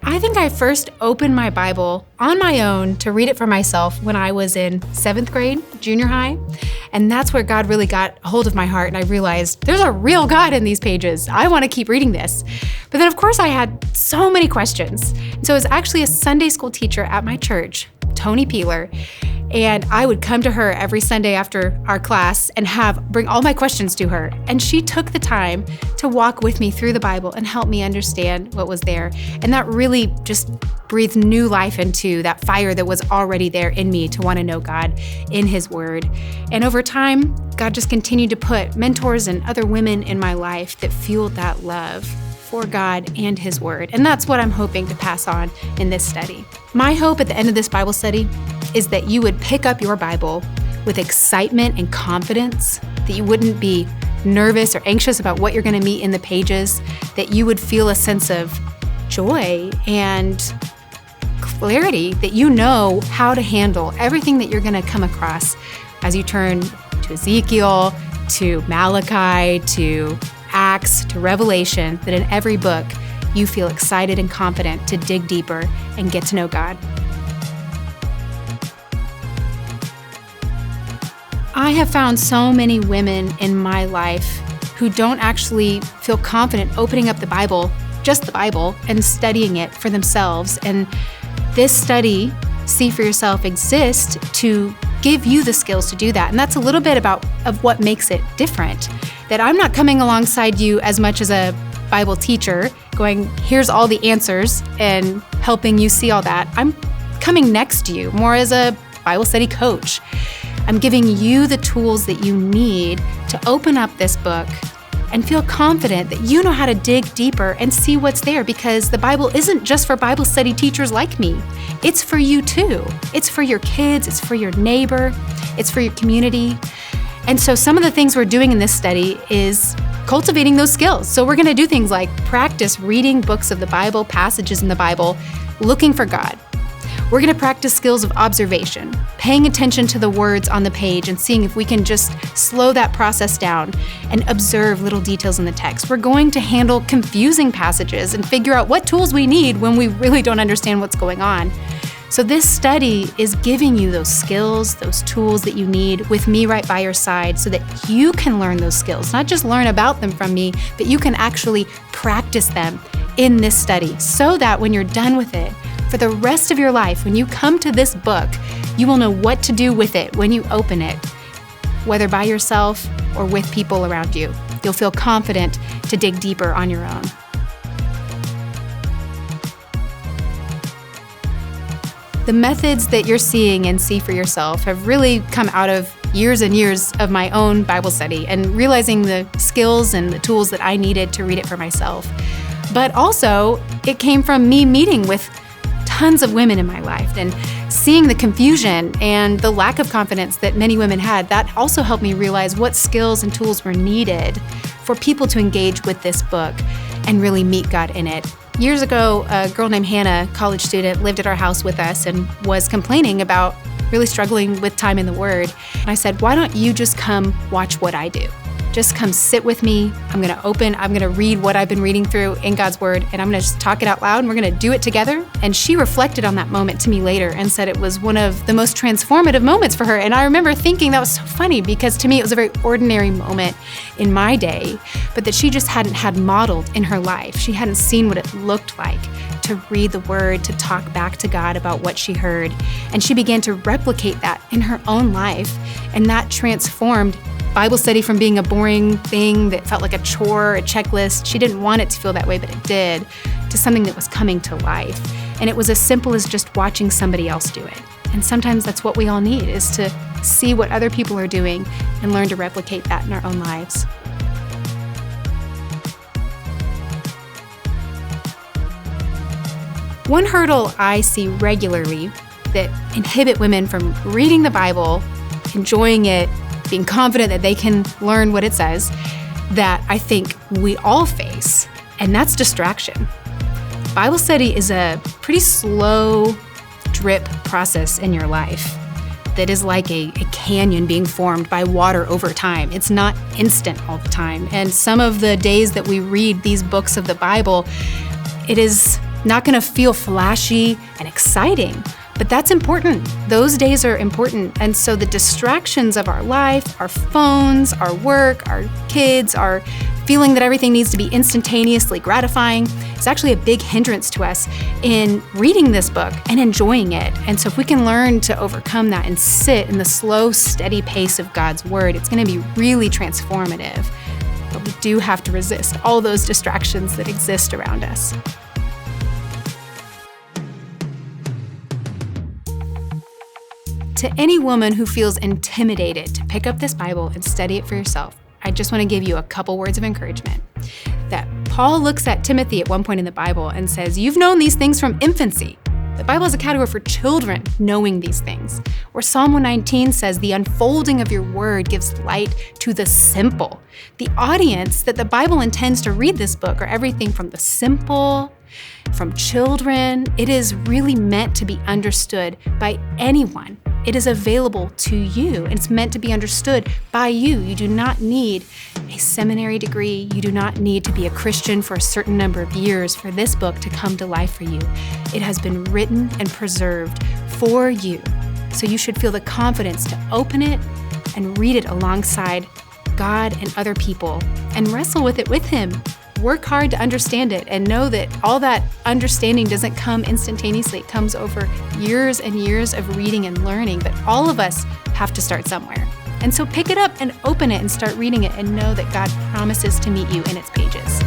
I think I first opened my Bible on my own to read it for myself when I was in 7th grade, junior high. And that's where God really got a hold of my heart, and I realized there's a real God in these pages. I want to keep reading this. But then, of course, I had so many questions. And so it was actually a Sunday school teacher at my church, Tony Peeler, and I would come to her every Sunday after our class and bring all my questions to her. And she took the time to walk with me through the Bible and help me understand what was there. And that really just breathed new life into that fire that was already there in me to want to know God in His Word. And over time, God just continued to put mentors and other women in my life that fueled that love for God and His Word. And that's what I'm hoping to pass on in this study. My hope at the end of this Bible study is that you would pick up your Bible with excitement and confidence, that you wouldn't be nervous or anxious about what you're going to meet in the pages, that you would feel a sense of joy and clarity, that you know how to handle everything that you're going to come across as you turn to Ezekiel, to Malachi, to Acts, to Revelation, that in every book you feel excited and confident to dig deeper and get to know God. I have found so many women in my life who don't actually feel confident opening up the Bible, just the Bible, and studying it for themselves. And this study, See for Yourself, exists to give you the skills to do that. And that's a little bit of what makes it different. That I'm not coming alongside you as much as a Bible teacher, going, here's all the answers, and helping you see all that. I'm coming next to you more as a Bible study coach. I'm giving you the tools that you need to open up this book and feel confident that you know how to dig deeper and see what's there, because the Bible isn't just for Bible study teachers like me. It's for you too. It's for your kids, it's for your neighbor, it's for your community. And so some of the things we're doing in this study is cultivating those skills. So we're going to do things like practice reading books of the Bible, passages in the Bible, looking for God. We're going to practice skills of observation, paying attention to the words on the page and seeing if we can just slow that process down and observe little details in the text. We're going to handle confusing passages and figure out what tools we need when we really don't understand what's going on. So this study is giving you those skills, those tools that you need with me right by your side so that you can learn those skills, not just learn about them from me, but you can actually practice them in this study so that when you're done with it, for the rest of your life, when you come to this book, you will know what to do with it when you open it, whether by yourself or with people around you. You'll feel confident to dig deeper on your own. The methods that you're seeing and See for Yourself have really come out of years and years of my own Bible study and realizing the skills and the tools that I needed to read it for myself. But also, it came from me meeting with tons of women in my life and seeing the confusion and the lack of confidence that many women had. That also helped me realize what skills and tools were needed for people to engage with this book and really meet God in it. Years ago, a girl named Hannah, college student, lived at our house with us and was complaining about really struggling with time in the Word. And I said, why don't you just come watch what I do? Just come sit with me. I'm going to read what I've been reading through in God's Word, and I'm going to just talk it out loud, and we're going to do it together. And she reflected on that moment to me later and said it was one of the most transformative moments for her. And I remember thinking that was so funny because to me it was a very ordinary moment in my day, but that she just hadn't had modeled in her life. She hadn't seen what it looked like to read the Word, to talk back to God about what she heard. And she began to replicate that in her own life, and that transformed Bible study from being a boring thing that felt like a chore, a checklist. She didn't want it to feel that way, but it did, to something that was coming to life. And it was as simple as just watching somebody else do it. And sometimes that's what we all need, is to see what other people are doing and learn to replicate that in our own lives. One hurdle I see regularly that inhibit women from reading the Bible, enjoying it, being confident that they can learn what it says, that I think we all face, and that's distraction. Bible study is a pretty slow drip process in your life that is like a canyon being formed by water over time. It's not instant all the time. And some of the days that we read these books of the Bible, it is not going to feel flashy and exciting. But that's important. Those days are important. And so the distractions of our life, our phones, our work, our kids, our feeling that everything needs to be instantaneously gratifying is actually a big hindrance to us in reading this book and enjoying it. And so if we can learn to overcome that and sit in the slow, steady pace of God's word, it's going to be really transformative. But we do have to resist all those distractions that exist around us. To any woman who feels intimidated to pick up this Bible and study it for yourself, I just want to give you a couple words of encouragement. That Paul looks at Timothy at one point in the Bible and says, "You've known these things from infancy." The Bible is a category for children knowing these things. Or Psalm 119 says, "The unfolding of your word gives light to the simple." The audience that the Bible intends to read this book are everything from the simple, from children. It is really meant to be understood by anyone. It is available to you. It's meant to be understood by you. You do not need a seminary degree. You do not need to be a Christian for a certain number of years for this book to come to life for you. It has been written and preserved for you. So you should feel the confidence to open it and read it alongside God and other people and wrestle with it with Him. Work hard to understand it and know that all that understanding doesn't come instantaneously. It comes over years and years of reading and learning, but all of us have to start somewhere. And so pick it up and open it and start reading it and know that God promises to meet you in its pages.